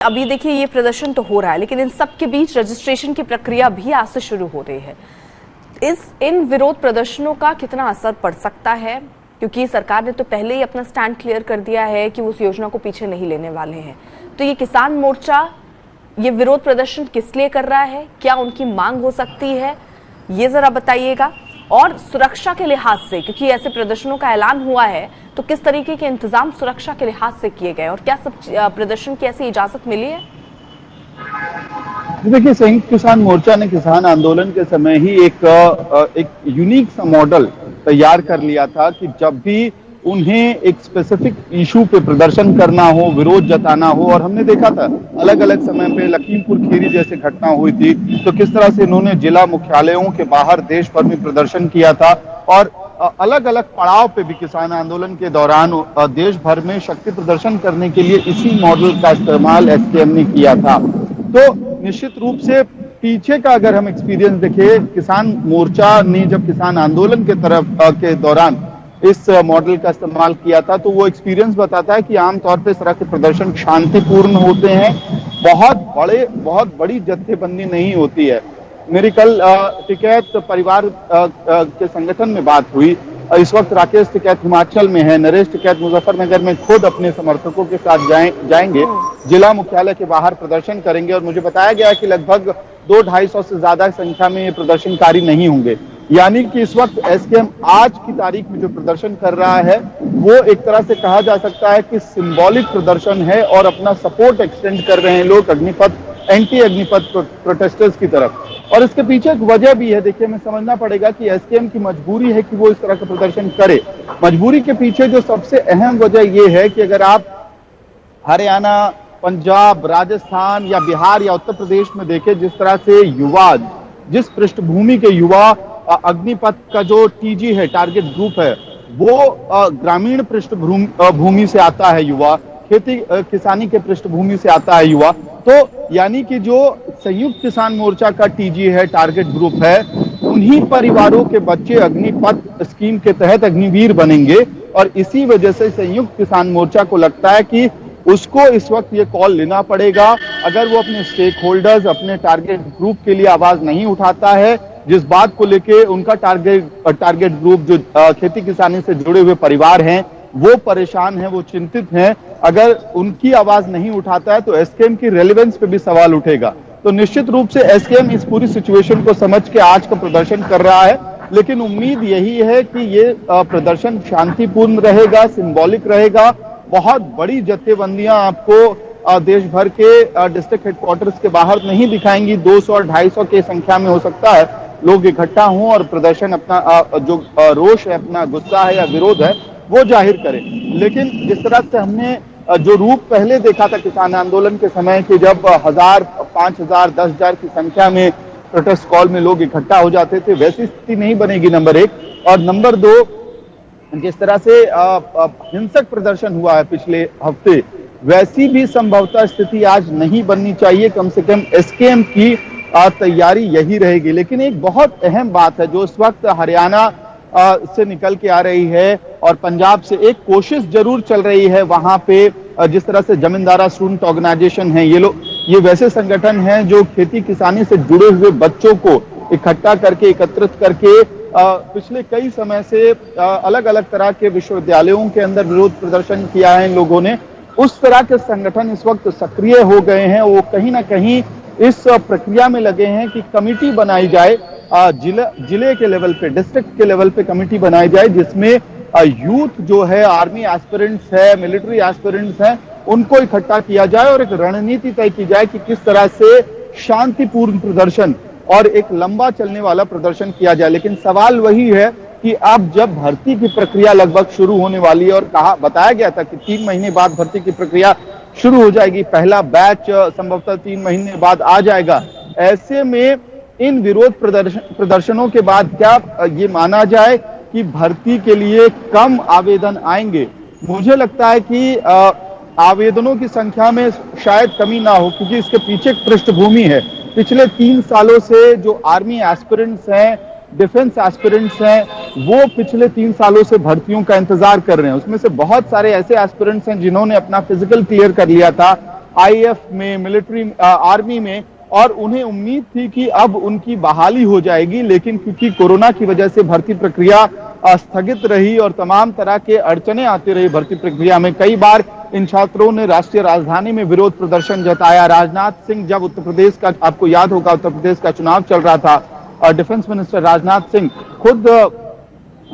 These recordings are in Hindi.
अभी देखिए ये प्रदर्शन तो हो रहा है, लेकिन इन सब के बीच रजिस्ट्रेशन की प्रक्रिया भी आज से शुरू हो रही है। इन विरोध प्रदर्शनों का कितना असर पड़ सकता है, क्योंकि सरकार ने तो पहले ही अपना स्टैंड क्लियर कर दिया है कि उस योजना को पीछे नहीं लेने वाले हैं। तो ये किसान मोर्चा ये विरोध प्रदर्शन किस लिए कर रहा है, क्या उनकी मांग हो सकती है, ये जरा बताइएगा। और सुरक्षा के लिहाज से, क्योंकि ऐसे प्रदर्शनों का ऐलान हुआ है, तो किस तरीके के इंतजाम सुरक्षा के लिहाज से किए गए और क्या सब प्रदर्शन की ऐसी इजाजत मिली है? देखिए, संयुक्त किसान मोर्चा ने किसान आंदोलन के समय ही एक यूनिक सा मॉडल तैयार कर लिया था कि जब भी उन्हें एक स्पेसिफिक इशू पे प्रदर्शन करना हो, विरोध जताना हो, और हमने देखा था अलग अलग समय पे लखीमपुर खीरी जैसे घटना हुई थी, तो किस तरह से इन्होंने जिला मुख्यालयों के बाहर देश भर में प्रदर्शन किया था। और अलग अलग पड़ाव पे भी किसान आंदोलन के दौरान देश भर में शक्ति प्रदर्शन करने के लिए इसी मॉडल का इस्तेमाल एसकेएम ने किया था। तो निश्चित रूप से पीछे का अगर हम एक्सपीरियंस देखें, किसान मोर्चा ने जब किसान आंदोलन के दौरान इस मॉडल का इस्तेमाल किया था, तो वो एक्सपीरियंस बताता है कि आमतौर पे इस तरह के प्रदर्शन शांतिपूर्ण होते हैं, बहुत बड़ी जत्थेबंदी नहीं होती है। मेरी कल टिकैत परिवार के संगठन में बात हुई। इस वक्त राकेश टिकैत हिमाचल में है, नरेश टिकैत मुजफ्फरनगर में खुद अपने समर्थकों के साथ जाएंगे, जिला मुख्यालय के बाहर प्रदर्शन करेंगे। और मुझे बताया गया कि लगभग 200-250 से ज्यादा संख्या में ये प्रदर्शनकारी नहीं होंगे। यानी कि इस वक्त एसकेएम आज की तारीख में जो प्रदर्शन कर रहा है वो एक तरह से कहा जा सकता है कि सिंबॉलिक प्रदर्शन है और अपना सपोर्ट एक्सटेंड कर रहे हैं लोग एंटी अग्निपथ प्रोटेस्टर्स की तरफ। और इसके पीछे एक वजह भी है। देखिए, हमें समझना पड़ेगा कि एसकेएम की मजबूरी है कि वो इस तरह का प्रदर्शन करे। मजबूरी के पीछे जो सबसे अहम वजह ये है कि अगर आप हरियाणा, पंजाब, राजस्थान या बिहार या उत्तर प्रदेश में देखें, जिस तरह से युवा, जिस पृष्ठभूमि के युवा अग्निपथ का जो टीजी है, टारगेट ग्रुप है, वो ग्रामीण पृष्ठभूमि से आता है युवा, खेती किसानी के पृष्ठभूमि से आता है युवा। तो यानी कि जो संयुक्त किसान मोर्चा का टीजी है, टारगेट ग्रुप है, उन्हीं परिवारों के बच्चे अग्निपथ स्कीम के तहत अग्निवीर बनेंगे। और इसी वजह से संयुक्त किसान मोर्चा को लगता है कि उसको इस वक्त ये कॉल लेना पड़ेगा। अगर वो अपने स्टेक होल्डर्स, अपने टारगेट ग्रुप के लिए आवाज नहीं उठाता है, जिस बात को लेके उनका टारगेट ग्रुप जो खेती किसानी से जुड़े हुए परिवार हैं, वो परेशान हैं, वो चिंतित हैं, अगर उनकी आवाज नहीं उठाता है तो एसकेएम की रेलेवेंस पे भी सवाल उठेगा। तो निश्चित रूप से एसकेएम इस पूरी सिचुएशन को समझ के आज का प्रदर्शन कर रहा है, लेकिन उम्मीद यही है कि ये प्रदर्शन शांतिपूर्ण रहेगा, सिंबॉलिक रहेगा। बहुत बड़ी जत्थेबंदियां आपको देश भर के डिस्ट्रिक्ट हेडक्वार्टर्स के बाहर नहीं दिखाएंगी। 200 और 250 की संख्या में हो सकता है लोग इकट्ठा हों और प्रदर्शन अपना जो रोष है, अपना गुस्सा है या विरोध है, वो जाहिर करें। लेकिन जिस तरह से हमने जो रूप पहले देखा था किसान आंदोलन के समय कि जब 1000, 5000, 10,000 की संख्या में प्रोटेस्ट कॉल में लोग इकट्ठा हो जाते थे, वैसी स्थिति नहीं बनेगी, नंबर एक। और नंबर दो, जिस तरह से हिंसक प्रदर्शन हुआ है पिछले हफ्ते, वैसी भी संभवतः स्थिति आज नहीं बननी चाहिए। कम से कम एसकेएम की तैयारी यही रहेगी। लेकिन एक बहुत अहम बात है जो इस वक्त हरियाणा से निकल के आ रही है और पंजाब से एक कोशिश जरूर चल रही है। वहां पे जिस तरह से जमींदारा स्टूडेंट ऑर्गेनाइजेशन है, ये वैसे संगठन हैं जो खेती किसानी से जुड़े हुए बच्चों को इकट्ठा करके, एकत्रित करके पिछले कई समय से अलग अलग तरह के विश्वविद्यालयों के अंदर विरोध प्रदर्शन किया है इन लोगों ने। उस तरह के संगठन इस वक्त सक्रिय हो गए हैं। वो कहीं ना कहीं इस प्रक्रिया में लगे हैं कि कमिटी बनाई जाए, जिले के लेवल पे, डिस्ट्रिक्ट के लेवल पे कमिटी बनाई जाए, जिसमें यूथ जो है, आर्मी एस्पिरेंट्स है, मिलिट्री एस्पिरेंट्स हैं, उनको इकट्ठा किया जाए और एक रणनीति तय की जाए कि किस तरह से शांतिपूर्ण प्रदर्शन और एक लंबा चलने वाला प्रदर्शन किया जाए। लेकिन सवाल वही है कि अब जब भर्ती की प्रक्रिया लगभग शुरू होने वाली है और बताया गया था कि 3 महीने बाद भर्ती की प्रक्रिया शुरू हो जाएगी, पहला बैच संभवतः 3 महीने बाद आ जाएगा, ऐसे में इन विरोध प्रदर्शनों के बाद क्या ये माना जाए कि भर्ती के लिए कम आवेदन आएंगे? मुझे लगता है कि आवेदनों की संख्या में शायद कमी ना हो, क्योंकि इसके पीछे एक पृष्ठभूमि है। पिछले 3 सालों से जो आर्मी एस्पिरेंट्स हैं, डिफेंस एस्पिरेंट्स हैं, वो पिछले 3 सालों से भर्तियों का इंतजार कर रहे हैं। उसमें से बहुत सारे ऐसे एस्पिरेंट्स हैं जिन्होंने अपना फिजिकल क्लियर कर लिया था, आईएएफ में, मिलिट्री आर्मी में, और उन्हें उम्मीद थी कि अब उनकी बहाली हो जाएगी, लेकिन क्योंकि कोरोना की वजह से भर्ती प्रक्रिया स्थगित रही और तमाम तरह के अड़चने आती रही भर्ती प्रक्रिया में, कई बार इन छात्रों ने राष्ट्रीय राजधानी में विरोध प्रदर्शन जताया। राजनाथ सिंह, जब उत्तर प्रदेश का, आपको याद होगा, उत्तर प्रदेश का चुनाव चल रहा था और डिफेंस मिनिस्टर राजनाथ सिंह खुद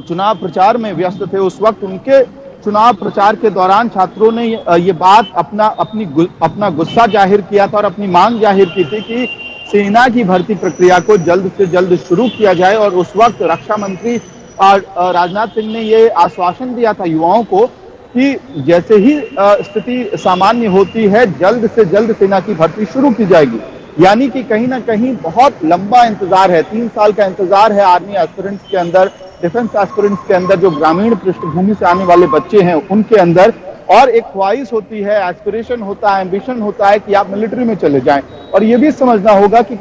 चुनाव प्रचार में व्यस्त थे, उस वक्त उनके चुनाव प्रचार के दौरान छात्रों ने ये बात अपना गुस्सा जाहिर किया था और अपनी मांग जाहिर की थी कि सेना की भर्ती प्रक्रिया को जल्द से जल्द शुरू किया जाए। और उस वक्त रक्षा मंत्री राजनाथ सिंह ने ये आश्वासन दिया था युवाओं को कि जैसे ही स्थिति सामान्य होती है, जल्द से जल्द सेना की भर्ती शुरू की जाएगी। यानी कि कहीं ना कहीं बहुत लंबा इंतजार है, 3 साल का इंतजार है आर्मी एस्पिरेंट्स के अंदर, डिफेंस एस्पिरेंट्स के अंदर, जो ग्रामीण पृष्ठभूमि से आने वाले बच्चे हैं उनके अंदर। और एक ख्वाहिश होती है, एस्पिरेशन होता है, एम्बिशन होता है कि आप मिलिट्री में चले जाएं। और ये भी समझना होगा कि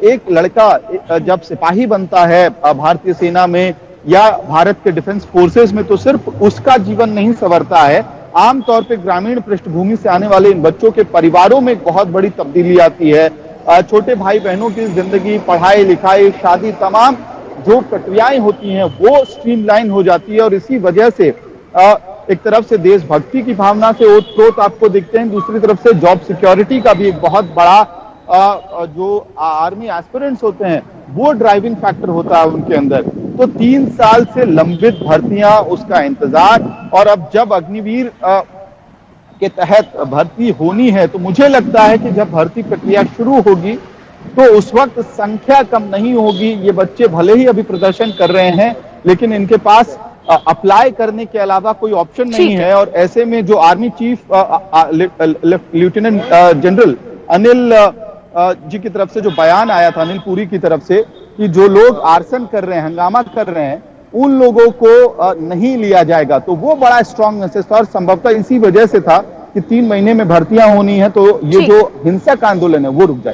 एक लड़का जब सिपाही बनता है भारतीय सेना में या भारत के डिफेंस फोर्सेस में, तो सिर्फ उसका जीवन नहीं संवरता है, आमतौर पे ग्रामीण पृष्ठभूमि से आने वाले इन बच्चों के परिवारों में बहुत बड़ी तब्दीली आती है। छोटे भाई बहनों की जिंदगी, पढ़ाई लिखाई, शादी, तमाम जो प्रक्रियाएं होती हैं वो स्ट्रीमलाइन हो जाती है। और इसी वजह से एक तरफ से देशभक्ति की भावना से ओतप्रोत आपको दिखते हैं, दूसरी तरफ से जॉब सिक्योरिटी का भी एक बहुत बड़ा जो आर्मी एस्पिरेंट्स होते हैं वो ड्राइविंग फैक्टर होता है उनके अंदर। तो 3 साल से लंबित भर्तियां, उसका इंतजार, और अब जब अग्निवीर के तहत भर्ती होनी है, तो मुझे लगता है कि जब भर्ती प्रक्रिया शुरू होगी तो उस वक्त संख्या कम नहीं होगी। ये बच्चे भले ही अभी प्रदर्शन कर रहे हैं, लेकिन इनके पास अप्लाई करने के अलावा कोई ऑप्शन नहीं है। और ऐसे में जो army chief lieutenant general Anil ji की तरफ से जो बयान आया था, अनिल पुरी की तरफ से, कि जो लोग आर्सन कर रहे हैं, हंगामा कर रहे हैं, उन लोगों को नहीं लिया जाएगा, तो वो बड़ा स्ट्रांग मैसेज था। और संभवतः इसी वजह से था कि 3 महीने में भर्तियां होनी है, तो ये जो हिंसक आंदोलन है वो रुक जाए।